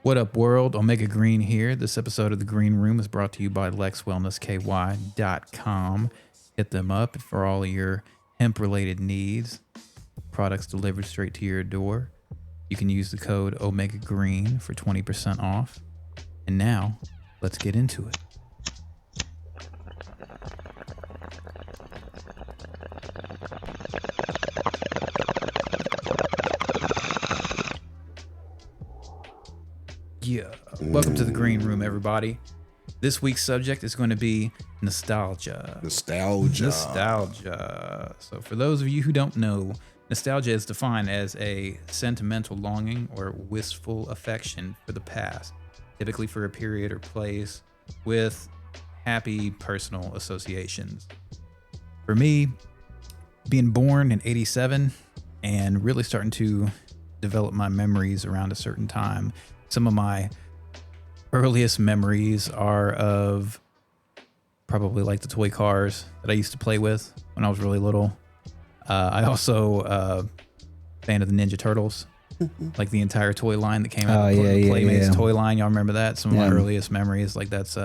What up, world? Omega Green here. This episode of The Green Room is brought to you by LexWellnessKY.com. Hit them up for all of your hemp-related needs. Products delivered straight to your door. You can use the code Omega Green for 20% off. And now, let's get into it. Yeah. Welcome to The Green Room, everybody. This week's subject is going to be nostalgia. Nostalgia. So for those of you who don't know, nostalgia is defined as a sentimental longing or wistful affection for the past, typically for a period or place with happy personal associations. For me, being born in 87 and really starting to develop my memories around a certain time, some of my earliest memories are of probably like the toy cars that I used to play with when I was really little. I also fan of the Ninja Turtles, like the entire toy line that came out. Playmates toy line. Y'all remember that? Some of my earliest memories, like that's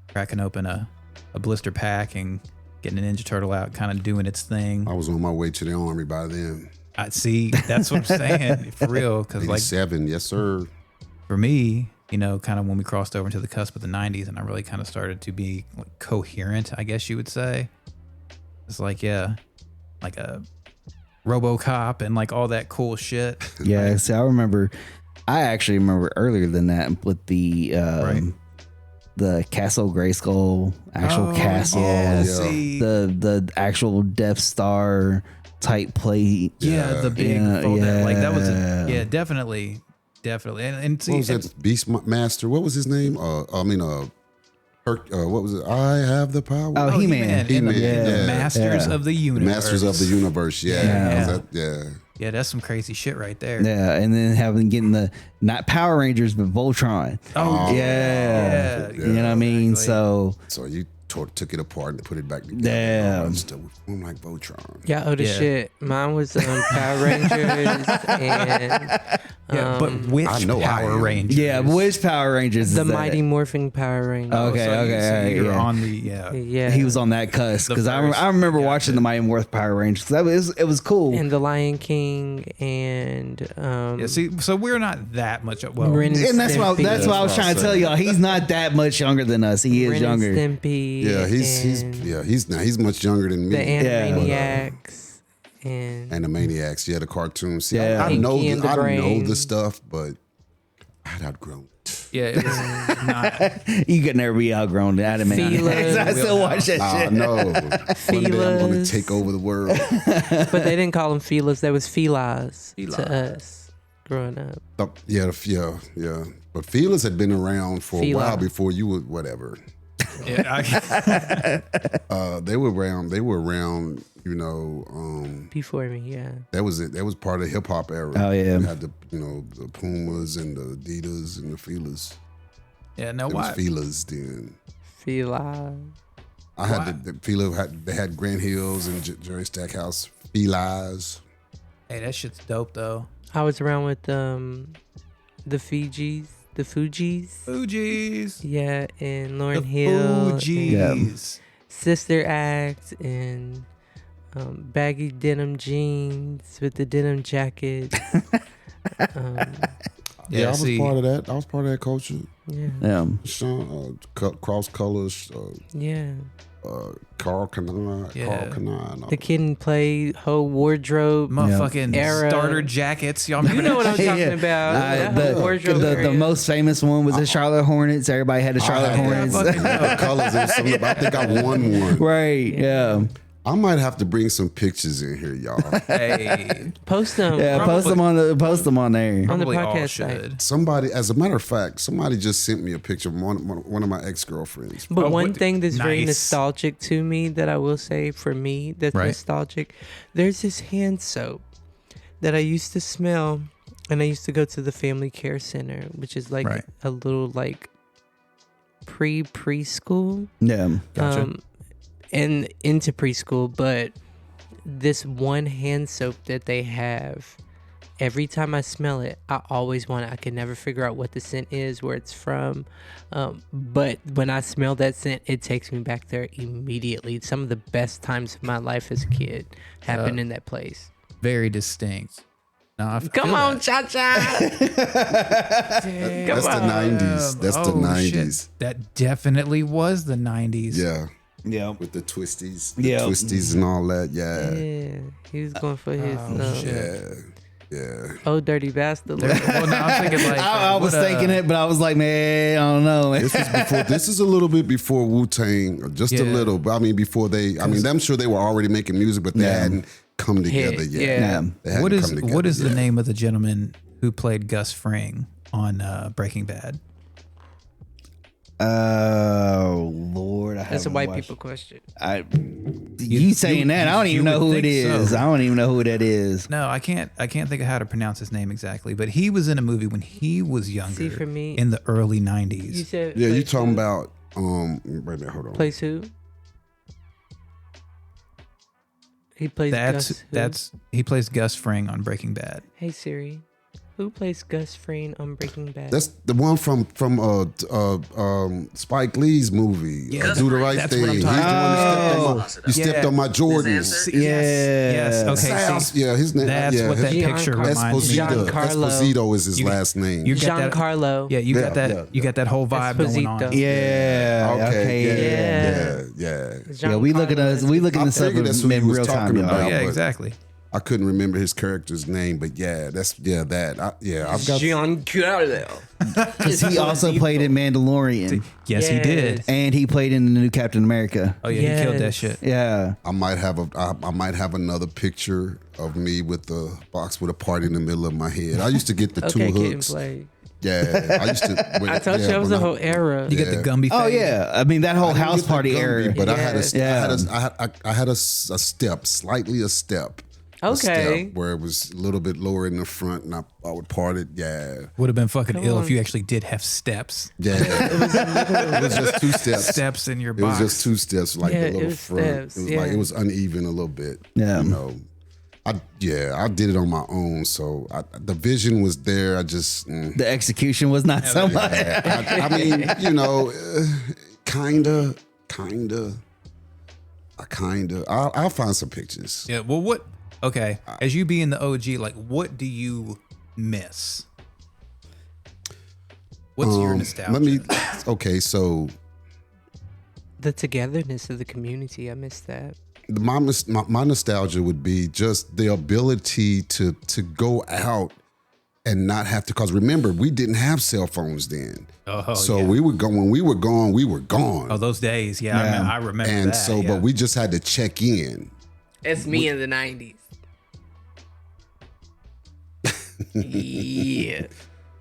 cracking open a blister pack and getting a Ninja Turtle out, kind of doing its thing. I was on my way to the army by then. I see. That's what I'm saying, for real. Because like 87, yes sir. For me, you know, kind of when we crossed over into the cusp of the 90s and I really kind of started to be like coherent, I guess you would say. It's like, yeah, like a RoboCop and like all that cool shit. Yeah, see, I actually remember earlier than that with the Castle Grayskull actual castle, the actual Death Star type plate. Yeah, the big like that was definitely. And see, what was that? Beastmaster. What was his name? What was it? I have the power. Oh, He-Man. The Masters of the Universe. Masters of the Universe. Yeah. Yeah, that's some crazy shit right there. Yeah, and then getting the not Power Rangers but Voltron. Oh yeah. You know what I mean? So you took it apart and put it back together. Damn. I'm like Voltron. Yeah, shit. Mine was Power Rangers and but which Power Rangers? Yeah, which Power Rangers? The Mighty Morphin Power Rangers. Okay. You're on the yeah. He was on that cusp because I remember watching the Mighty Morphin Power Rangers. It was cool. And the Lion King and so we're not that much. Well, and that's what I was trying to tell y'all. He's not that much younger than us. He is younger. Stimpy. Yeah, he's much younger than me. The Animaniacs. And the Maniacs, the cartoons. See, yeah. I know the stuff, but I'd outgrown it. Yeah, it was not. You could never be outgrown the Animaniacs. I still watch that shit. No. One day I'm going to take over the world. But they didn't call them Feelers. They was Feelers to us growing up. Yeah. But Feelers had been around for a while before you would, whatever. Yeah, they were around, you know, before me, yeah. That was it. That was part of the hip hop era. Oh yeah. We had the Pumas and the Adidas and the Feelers. Yeah, no, it why? was Feelers then. Fila. I had the Feeler. They had Grant Hills and Jerry Stackhouse. Felines. Hey, that shit's dope though. I was around with the Fugees. The Fugees. Yeah, and Lauryn Hill. Fugees. Sister Act and baggy denim jeans with the denim jacket. I was part of that. I was part of that culture. Yeah. Cross colors. Carl Kanai. The Kid and Play whole wardrobe. Motherfucking era. starter jackets. Y'all You know what I'm talking about. The most famous one was the Charlotte Hornets. Everybody had the Charlotte Hornets. Colors and something. I think I won one. Right, yeah. I might have to bring some pictures in here, y'all. Hey, post them. Yeah, post them on there. On the podcast site. Somebody, as a matter of fact, somebody just sent me a picture of one of my ex-girlfriends. But one thing that's very nostalgic to me that I will say for me that's nostalgic, there's this hand soap that I used to smell, and I used to go to the Family Care Center, which is like a little like preschool. Yeah, gotcha. And into preschool, but this one hand soap that they have, every time I smell it, I always want it. I can never figure out what the scent is, where it's from. But when I smell that scent, it takes me back there immediately. Some of the best times of my life as a kid happened in that place. Very distinct. No, Come on, Cha-Cha. That's the 90s. That's the 90s. Shit. That definitely was the 90s. Yeah. Yeah. With the twisties. Yeah. Twisties and all that. Yeah. Yeah, he was going for his Yeah. dirty bastard. Well, no, I'm thinking like I was thinking it, but I was like, man, I don't know. Man. This is a little bit before Wu-Tang, just a little. But I mean, before I'm sure they were already making music, but they hadn't come together yet. Yeah. They hadn't What come together is the yet. name of the gentleman who played Gus Fring on Breaking Bad? Oh Lord, That's a white people question. You saying that? I don't even know who it is. so. I don't even know who that is. No, I can't think of how to pronounce his name exactly, but he was in a movie when he was younger. See, for me, in the early You 90s. said Yeah, you place talking who? about wait a minute, hold on. Place who? He plays Gus. He plays Gus Fring on Breaking Bad. Hey Siri, who plays Gus Fring on Breaking Bad? That's the one from Spike Lee's movie. Yeah, Do the Right that's Thing. what I'm He's talking the one that stepped on my His Jordans. answer? Yes. Okay. Sal- See, yeah, his name. that's yeah, what that Giancarlo. picture reminds me. Esposito. Giancarlo. Esposito is his You- last name. You got that- Giancarlo. Yeah, you got that. Yeah, You got that whole vibe going on. Esposito. Yeah. Okay. Yeah. Yeah, we looking this up figured that's who he in was real time, talking y'all. about. Oh yeah, but- exactly. I couldn't remember his character's name, but I've got. Giancarlo. Because he also played in Mandalorian, Yes, he did. and he played in the new Captain America. Oh yeah, he killed that Yes. shit. Yeah. I might have another picture of me with the box with a part in the middle of my head. I used to get the Okay, two kid and hooks. play. Yeah, I used to. I told you that was a whole era. You get the Gumby. Oh fade. yeah. I mean that whole I didn't house get the party Gumby, era. but Yeah. I had a step, slightly a step. A Okay. step where it was a little bit lower in the front, and I would part it. Yeah, Would have been fucking ill on. if you actually did have steps. yeah. It was just two steps. Steps in your It was box. just two steps, like Yeah, the it little was front. steps, It was yeah. like it was uneven a little bit. Yeah. you know. I did it on my own, so the vision was there. I just, The execution was not so much. I mean, kinda. I'll find some pictures. Yeah. Well, what? Okay. As you being the OG, like, what do you miss? What's your nostalgia? Okay, so The togetherness of the community. I miss that. my nostalgia would be just the ability to go out and not have to, because remember, we didn't have cell phones then. Oh, So yeah. we were going, when we were gone, we were gone. Oh, those days. Yeah, Yeah. I remember and that. so, yeah. but we just had to check in. It's me in the 90s. Yeah.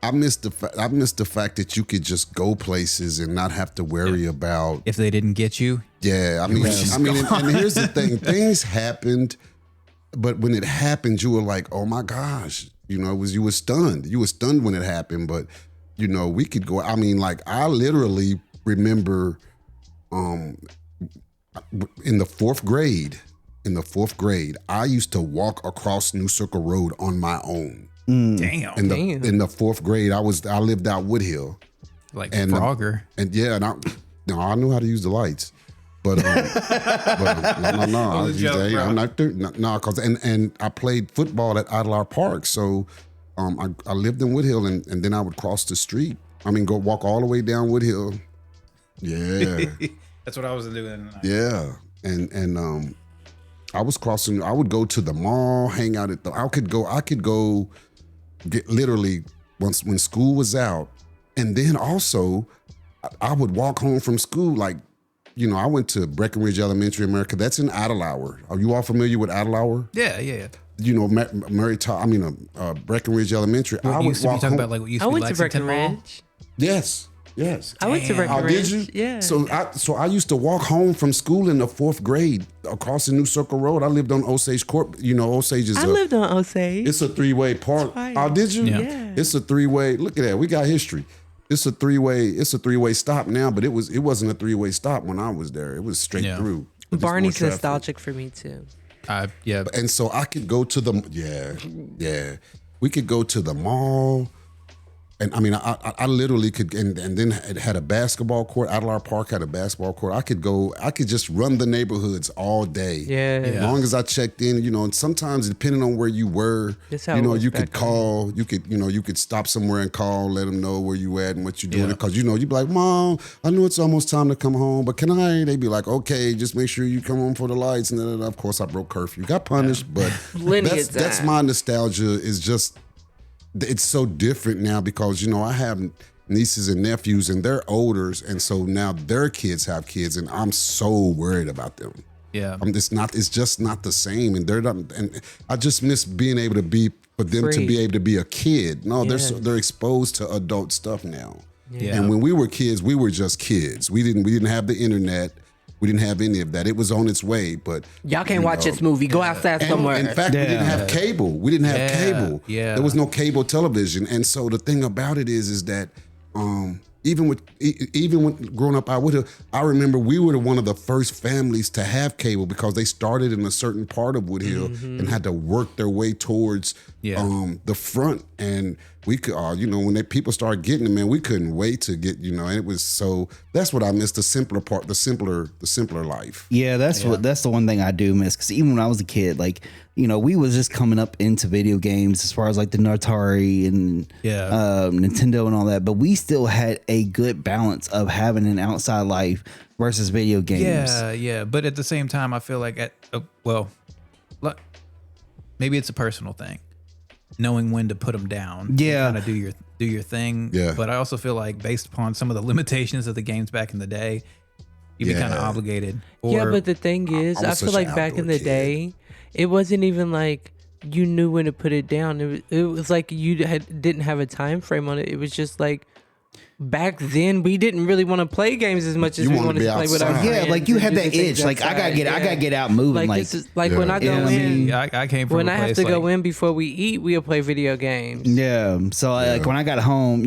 I miss the fact that you could just go places and not have to worry about. if they didn't get you, Yeah, and here's the thing: things happened, but when it happened, you were like, "Oh my gosh!" You were stunned. You were stunned when it happened, but we could go. I mean, like I literally remember, in the fourth grade, I used to walk across New Circle Road on my own. damn, In the fourth grade, I lived out Woodhill. like and, Frogger. And yeah, and I knew how to use the lights, but no, I was joke, bro. I'm not doing no, cause and I played football at Idler Park, so I lived in Woodhill, and then I would cross the street. I mean, go walk all the way down Woodhill. Yeah, That's what I was doing. yeah, and I was crossing. I would go to the mall, hang out at the. I could go. Get literally when school was out, and then also I would walk home from school. Like, I went to Breckenridge Elementary, America. That's in Adelauer. Are you all familiar with Adelauer? Yeah. Breckenridge Elementary. What I would used to be walk talking home. about, like what used I to be went to Lexington Mall? Breckenridge. Yes. I went to Damn. Oh, Breckenridge. did you? Yeah. So I used to walk home from school in the fourth grade across the New Circle Road. I lived on Osage Court. Osage is I lived on Osage. It's a three-way park. Twice. Oh, did you? Yeah. It's a three-way. Look at that. We got history. It's a three-way stop now, but it wasn't a three-way stop when I was there. It was straight Yeah. through. Just Barney's more traffic. nostalgic for me too. Yeah. And so I could go to the we could go to the mall. And I mean, I literally could, and then it had a basketball court. Adelaar Park had a basketball court. I could just run the neighborhoods all day. Yeah. As long as I checked in, and sometimes depending on where you were, you could call, you could stop somewhere and call, let them know where you at and what you're doing. Because, you'd be like, Mom, I know it's almost time to come home, but can I? They'd be like, okay, just make sure you come home for the lights. And then, of course, I broke curfew. Got punished, but that's my nostalgia is just, it's so different now because, I have nieces and nephews and they're older. And so now their kids have kids and I'm so worried about them. Yeah. It's just not the same. And and I just miss being able to be, for them Free. to be able to be a kid. No, they're exposed to adult stuff now. Yeah. And when we were kids, we were just kids. We didn't have the internet. We didn't have any of that. It was on its way, but y'all can't watch this movie. Go outside somewhere. In fact, we didn't have cable. We didn't have cable. Yeah. There was no cable television. And so the thing about it is that even when growing up, I remember we were one of the first families to have cable because they started in a certain part of Wood Hill and had to work their way towards the front. And we could, when people started getting it, man, we couldn't wait to get, and it was so. That's what I miss, the simpler part, the simpler life. Yeah, that's the one thing I do miss because even when I was a kid, like we was just coming up into video games as far as like the Atari and Nintendo and all that, but we still had a good balance of having an outside life versus video games. Yeah. But at the same time, I feel like maybe it's a personal thing. Knowing when to put them down, kind of do your thing. Yeah. But I also feel like based upon some of the limitations of the games back in the day, you'd be kind of obligated. But the thing is, I feel like back in the day, it wasn't even like you knew when to put it down. It was like you didn't have a time frame on it. It was just like back then we didn't really want to play games as much as we wanted to play with our friends. Yeah, like you had that itch. Like I gotta get out moving. Like when I go in, I came from when a I have place to go in before we eat, we'll play video games. Yeah. So like when I got home,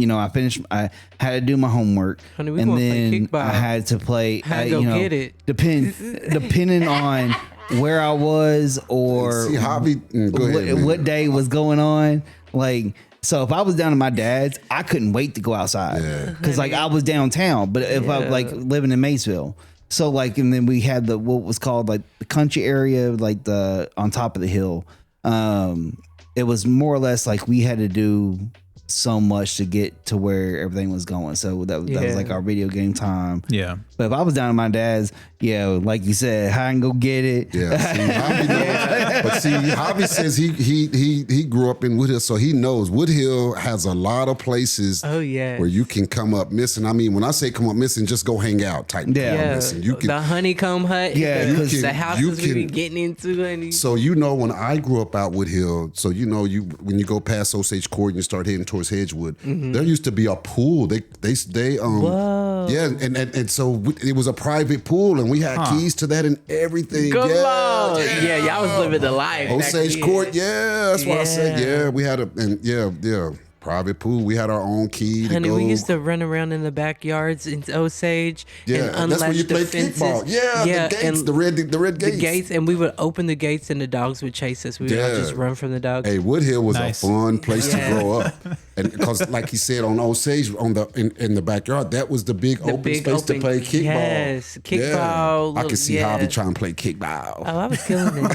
I had to do my homework, Honey, we and gonna play then kickball. I had to play. Get it. Depending on where I was or See, hobby. Go ahead, what day was going on, like. So if I was down at my dad's, I couldn't wait to go outside because like I was downtown. But if I like living in Maysville, so like, and then we had what was called like the country area, like the on top of the hill. It was more or less like we had to do so much to get to where everything was going. So that was like our video game time. Yeah. But if I was down at my dad's, like you said, I can go get it. Yeah. But see, Hobby says he grew up in Wood Hill, so he knows Wood Hill has a lot of places where you can come up missing. I mean, when I say come up missing, just go hang out type. Missing. You can, the honeycomb hut. The houses we be getting into. Honey. So when I grew up out Wood Hill, so when you go past Osage Court and you start heading towards Hedgewood, there used to be a pool. They and so it was a private pool and we had keys to that and everything. Y'all was living the life. Osage Court, that's what I said. We had private pool. We had our own key to go. We used to run around in the backyards in Osage and unlatch that's where you the play fences. Kickball. The gates, and the red gates. The gates, and we would open the gates and the dogs would chase us. We would all just run from the dogs. Hey, Wood Hill was a fun place to grow up. And because like he said on Osage in the backyard, that was the big open space to play kickball. Yes, kickball. I could see Hobby trying to play kickball. Oh, I was killing it.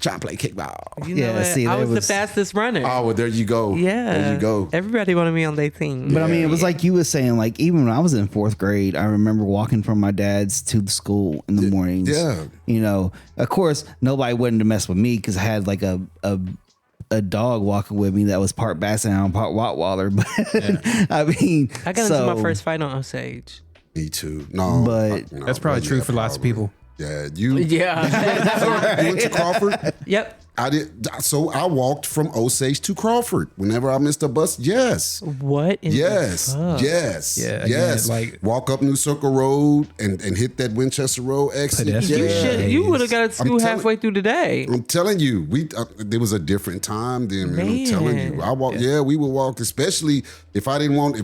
Trying to play kickball. You know I was the fastest runner. Oh, well, there you go. Yeah. There you go. Everybody wanted me on their team. But I mean, it was like you were saying, like even when I was in 4th grade, I remember walking from my dad's to the school in the mornings. Yeah. Of course, nobody wanted to mess with me because I had like a dog walking with me that was part Basset Hound, part Rottweiler. But I mean, I got into my first fight on Osage. Me too. No, but that's probably true for lots of people. Yeah, you went to Crawford? Yep. I did. So I walked from Osage to Crawford whenever I missed a bus. Yes. What? Yes. Like walk up New Circle Road and hit that Winchester Road exit. You would have got to school halfway through the day. I'm telling you, there was a different time then. Man. I'm telling you, I walked. Yeah, we would walk, especially if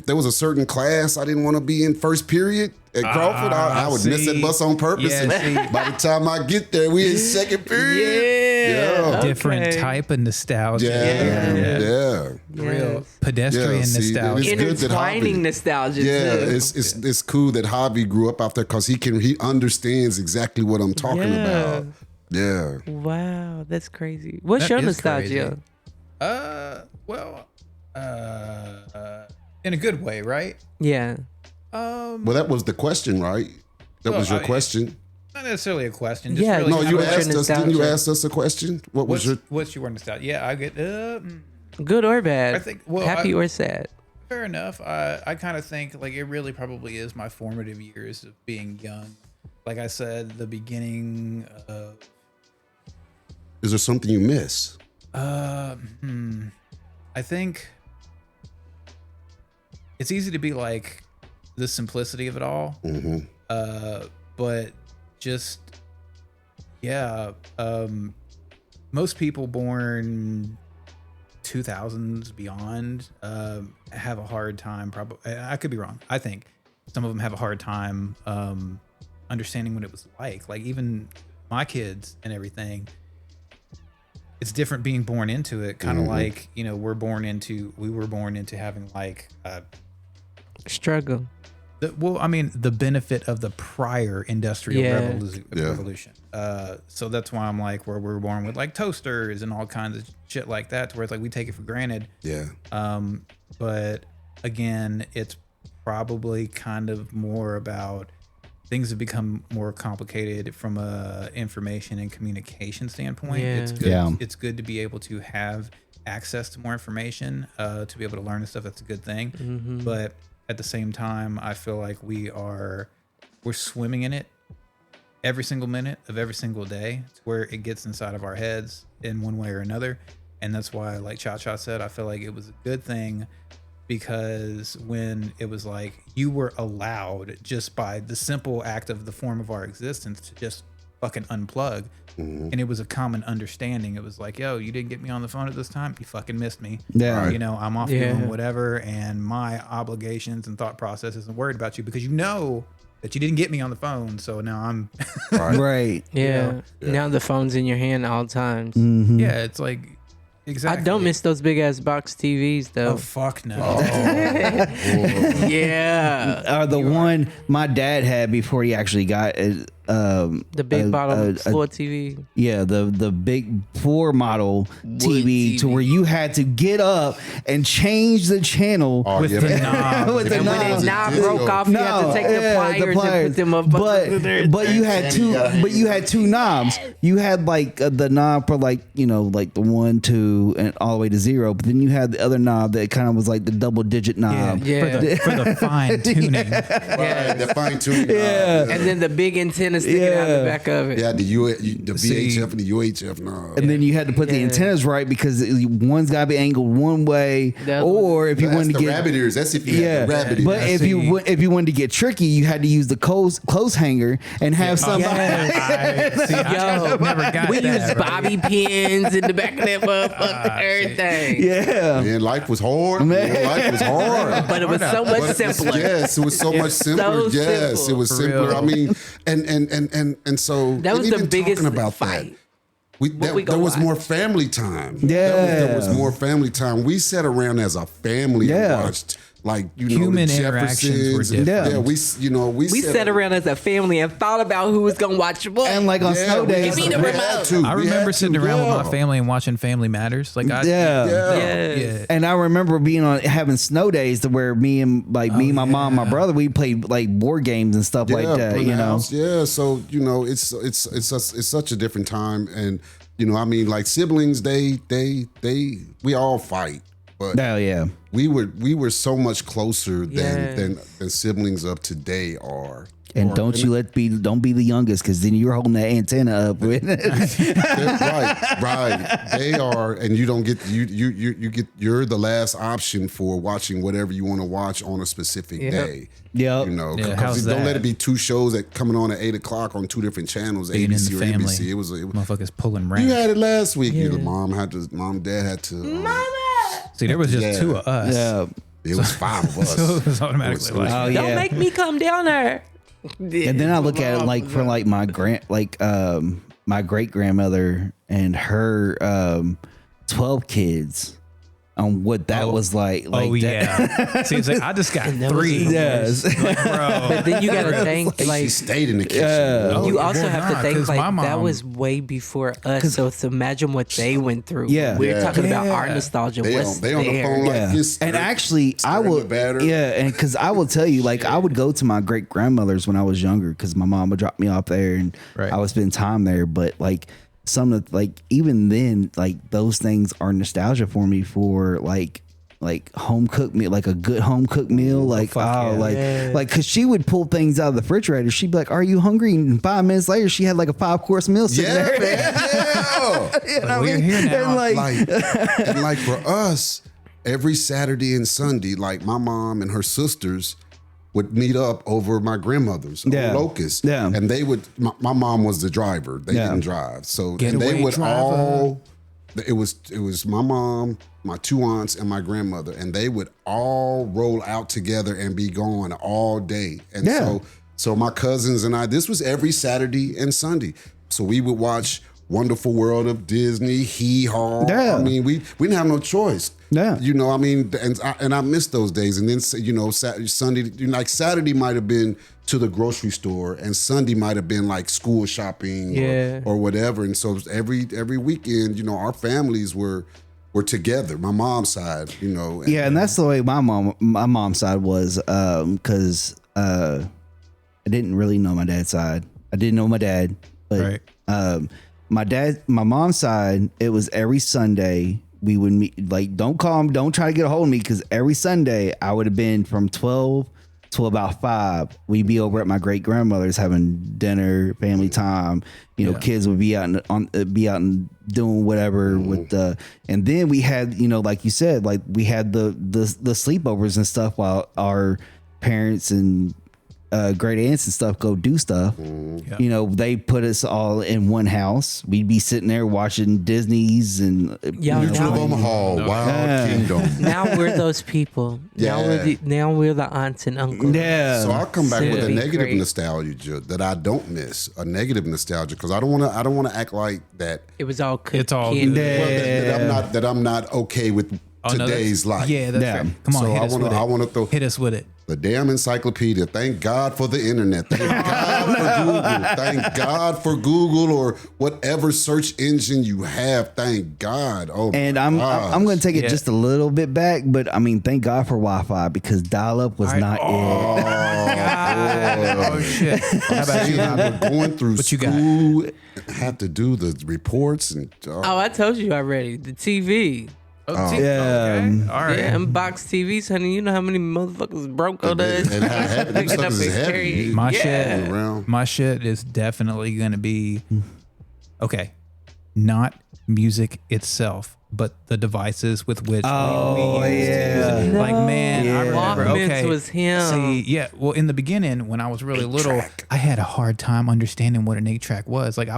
there was a certain class I didn't want to be in first period. At Crawford, I would miss that bus on purpose. And by the time I get there, we in second period. different Okay. type of nostalgia. Yeah. Real Yes. pedestrian Yeah, see, nostalgia. it's good that Intertwining Javi- nostalgia Yeah, too. it's cool that Javi grew up out there because he understands exactly what I'm talking Yeah. about. Yeah. Wow, that's crazy. What's That your is nostalgia? Well, in a good way, right? Yeah. Well, that was the question, right? That Well, was your I- question. Not necessarily a question. Just Yeah, really No, kind you of what's your asked us. Didn't you nostalgia? ask us a question? What was your? what's your nostalgia? Yeah, I get. Good or bad? I think- well, happy I- or sad? Fair enough. I kind of think like it really probably is my formative years of being young. Like I said, the beginning of Is there something you miss? I think it's easy to be like the simplicity of it all. But just most people born 2000s beyond have a hard time. Probably, I could be wrong. I think some of them have a hard time understanding what it was like. Like even my kids and everything. It's different being born into it. Kind of like we were born into having like Struggle. the benefit of the prior industrial Yeah. revolution. So that's why I'm like, where we're born with like toasters and all kinds of shit like that, to where it's like we take it for granted. Yeah. But again, it's probably kind of more about things have become more complicated from a information and communication standpoint. Yeah. It's good. Yeah. It's good to be able to have access to more information, to be able to learn and stuff. That's a good thing. But at the same time, I feel like we're swimming in it every single minute of every single day. It's where it gets inside of our heads in one way or another. And that's why, like Cha Cha said, I feel like it was a good thing, because when it was like you were allowed just by the simple act of the form of our existence to just fucking unplug, and it was a common understanding. It was like, yo, you didn't get me on the phone at this time, you fucking missed me. Yeah. I'm off Yeah. doing whatever, and my obligations and thought process isn't worried about you because you know that you didn't get me on the phone. So now I'm Right. Yeah. Now the phone's in your hand all times. yeah, it's like exactly. I don't miss those big ass box TVs though. Oh fuck no. Yeah. Or the one my dad had before he actually got it. The big bottom floor TV. Yeah, the big 4 model TV, to TV. where you had to get up and change the channel. Oh, With yeah, the man. knob. With the And when knob. the knob Yeah. broke off, you had to take the pliers and put them up. but you had two knobs. You had like the knob for like like the 1, 2, and all the way to 0. But then you had the other knob that kind of was like the double digit knob. Yeah. For the fine tuning. Right, the fine tuning. Yeah. And then the big antenna sticking out the Yeah. back of it. Yeah, the VHF See. and the UHF. No. And then you had to put the Yeah. antennas right, because one's got to be angled one way, The other or if you That's wanted the to get rabbit ears. That's if you had the rabbit ears. but if you wanted to get tricky, you had to use the clothes hanger and have somebody. Yo, never got we that, used right? bobby pins in the back of that motherfucker, everything. Yeah, Man, life was hard. Man, life was hard. But it was so much But simpler. Yes, it was so much simpler. so Yes, simple. it was For simpler. real. I mean, and so That was and the even biggest talking about fight. that. we There gonna was watch? more family time. Yeah. There was more family time. We sat around as a family Yeah. and watched Human the interactions were Jeffersons and- different. Yeah, we We sat around as a family and thought about who was gonna watch what. and like on snow days. Give me the we remote. had to. I We remember had sitting to, around yeah. with my family and watching Family Matters. Like Yeah. Yeah. yeah. And I remember being having snow days to where me and my mom, my brother, we played like board games and stuff like that. in the You know, house. Yeah, so it's such a different time, and I mean, like siblings, we all fight, but oh yeah, we were so much closer Yes. than siblings of today are. and don't be the youngest, because then you're holding that antenna up with. right. They are, and you don't get you're the last option for watching whatever you want to watch on a specific Yep. day. Yep. Yeah, 'cause how's don't let that? it be two shows that coming on at 8:00 on two different channels, Being in ABC the or family. NBC. It was Motherfuckers pulling you rank. had it last week. Yeah. Your mom, dad had to. See, there was just Yeah. 2 of us. Yeah. It was 5 of us. So it was automatically It was- like, Oh Don't yeah. make me come down there. And then I look at it like for like my my great grandmother and her 12 kids on what that was like. Oh that. yeah. See, it's like, I just got that was 3. Yes. Like, bro. But then you gotta think She like stayed in the kitchen. Oh, you also well, have to nah, think 'cause like my that mom- was way before us. So to imagine what they went through. Yeah. We're Yeah. talking about Yeah. our nostalgia. They What's on the there. phone like Yeah. this. And actually, I stirring will. the batter. Yeah, and because I will tell you, like, I would go to my great grandmother's when I was younger, because my mom would drop me off there, and Right. I would spend time there. But like some of like even then, like those things are nostalgia for me for like home cooked meal, like a good home cooked meal, like fuck yeah. like because she would pull things out of the refrigerator. She'd be like, "Are you hungry?" And 5 minutes later, she had like a 5-course meal sitting Yeah, there. man. Yeah. You know what I we're mean? here now. And like, and like for us, every Saturday and Sunday, like my mom and her sisters would meet up over my grandmother's Yeah. on Locust. Yeah. And they would, my mom was the driver. They Yeah. didn't drive. So, and Getaway they would driver. all, it was my mom, my 2 aunts, and my grandmother, and they would all roll out together and be gone all day. And Yeah. so my cousins and I, this was every Saturday and Sunday. So we would watch Wonderful World of Disney, Hee Haw. Yeah. I mean, we didn't have no choice. Yeah. You know, I mean, and I miss those days. And then, you know, Sunday, like Saturday might have been to the grocery store, and Sunday might have been like school shopping Yeah. or whatever. And so every weekend, you know, our families were together. My mom's side, you know. yeah, and that's the way my mom's side was, because I didn't really know my dad's side. I didn't know my dad, but Right. my mom's side, it was every Sunday we would meet. Like, don't try to get a hold of me, because every Sunday I would have been from 12 to about 5. We'd be over at my great grandmother's having dinner, family time. You know, kids would be out and doing whatever with the. And then we had, you know, like you said, like we had the sleepovers and stuff while our parents and great aunts and stuff go do stuff. Yeah. You know, they put us all in one house. We'd be sitting there watching Disney's and Yeah, you know, Trip Omaha, Wild Yeah. Kingdom. Now we're those people. Yeah. Now we're the aunts and uncles. yeah. So I'll come back with a That'd be negative great. nostalgia that I don't miss. A negative nostalgia, because I don't want to act like that. It was all It's all candy. good. Well, that I'm not okay with Oh, no, that's- today's life. Yeah, that's Yeah. right. Come on, So hit I us wanna- with it. I wanna throw- hit us with it. The damn encyclopedia. Thank God for the internet. Thank God for Google. Thank God for Google or whatever search engine you have. Thank God. Oh, And my I'm gosh. going to take it Yeah. just a little bit back, but I mean, thank God for Wi-Fi, because dial-up was not it. Oh shit! How about you? Saying we're going through What you got? school, have to do the reports and Oh, I told you already. The TV. Oh, Yeah. Okay. All right. Yeah, unboxed TVs, honey. You know how many motherfuckers broke on that? and how heavy them Picking up suckers is and heavy. carrying. My Yeah. shit. Around. My shit is definitely gonna be okay. Not music itself, but the devices with which Oh, we used to yeah. use it. Like, man, I remember. Walkmans Okay, was him. See, yeah. Well, in the beginning, when I was really little, I had a hard time understanding what an 8-track was. Like,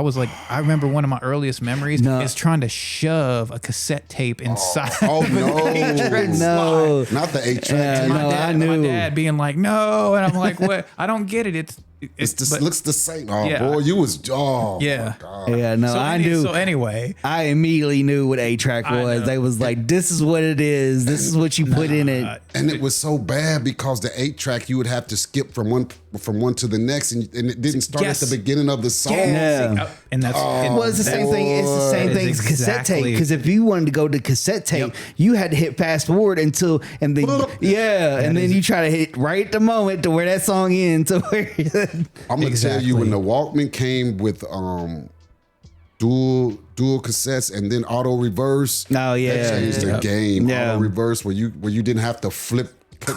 I remember one of my earliest memories No. is trying to shove a cassette tape inside. Oh of an no! 8-track No. Not the 8-track. Yeah, tape. no, I knew. My dad being like, "No," and I'm like, "What? I don't get it. It's just but- looks the same. Oh Yeah. boy, you was Yeah. My God. Yeah, no, So, I knew. So anyway, I immediately knew what 8-track I was. know. They was like, this is what it is. This is what you put in it. And it was so bad because the 8-track you would have to skip from one to the next, and it didn't start Yes. at the beginning of the song. Yeah. and that's and Well, it's the same thing. It's the same That thing is as cassette tape. exactly- Because if you wanted to go to cassette tape, you had to hit fast forward until, and then and then you try to hit right at the moment to where that song ends. To where I'm gonna tell you, Exactly. when the Walkman came with dual cassettes and then auto reverse, Oh, yeah. that changed the Yep. game. Yeah. Auto reverse, where you didn't have to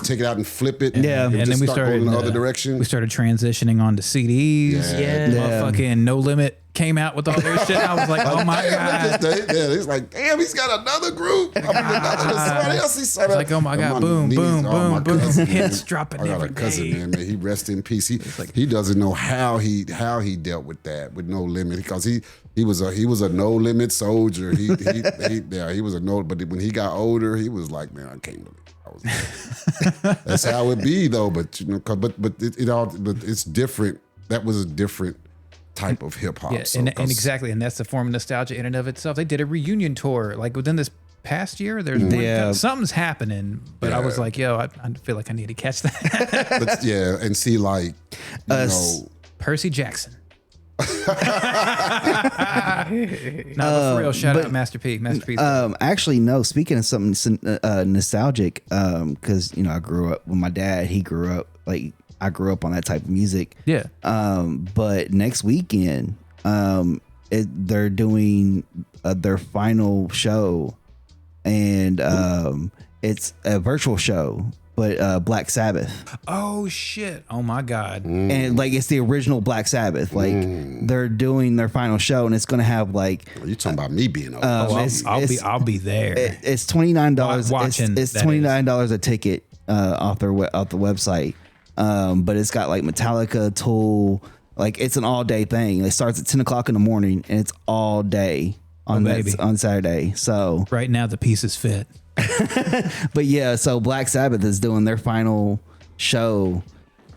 take it out and flip it. Yeah. It would and just then we start started going in the uh, other direction. We started transitioning onto CDs. Yeah. Motherfucking No Limit came out with all their shit. I was like, oh my Damn, god. it's like, damn, he's got another group. I mean, somebody else. He's It's like, oh my god, boom, boom, boom, boom, hits dropping I got every a cousin, day. man. He rest in peace. He doesn't know how he dealt with that, with No Limit, because he was a No Limit soldier. He was a no. But when he got older, he was like, man, I can't believe it. That's how it be though. But you know, but it's different. That was a different type of hip hop. Yeah, and exactly, and that's the form of nostalgia in and of itself. They did a reunion tour like within this past year. There's something's happening, but I was like, yo, I feel like I need to catch that. But, yeah, and see like you know, Percy Jackson. No, but for real, shout out Master P. Master P. Actually, no. Speaking of something nostalgic, because you know I grew up with my dad. He grew up like I grew up on that type of music. Yeah. But next weekend, they're doing their final show, and it's a virtual show. But Black Sabbath. Oh shit! Oh my god! And like it's the original Black Sabbath. Like they're doing their final show, and it's gonna have like. You talking about me being over? I'll be there. It's $29. Watching. It's $29 a ticket off the website. But it's got like Metallica, Tool. Like it's an all day thing. It starts at 10 o'clock in the morning, and it's all day on Saturday. So right now the pieces fit. But yeah, so Black Sabbath is doing their final show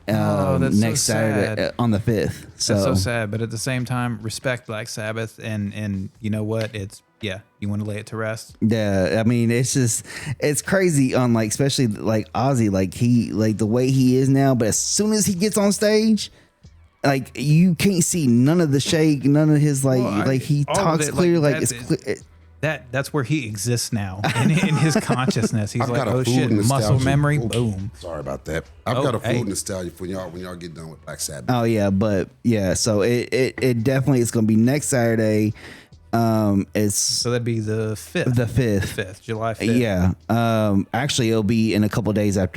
next Saturday on the 5th. So that's so sad, but at the same time, respect Black Sabbath, and you know what? You want to lay it to rest. Yeah, I mean, it's crazy on like, especially like Ozzy, like he like the way he is now, but as soon as he gets on stage, like you can't see none of the shake, none of his like he talks clear, like it's clear. That's where he exists now in his consciousness. He's like, oh shit, muscle memory, boom. Sorry about that. I've got a food nostalgia for when y'all get done with Black Sabbath. Oh yeah, but yeah, so it definitely is going to be next Saturday. So that'd be the 5th. The 5th, July 5th. Yeah. Actually, it'll be in a couple of days after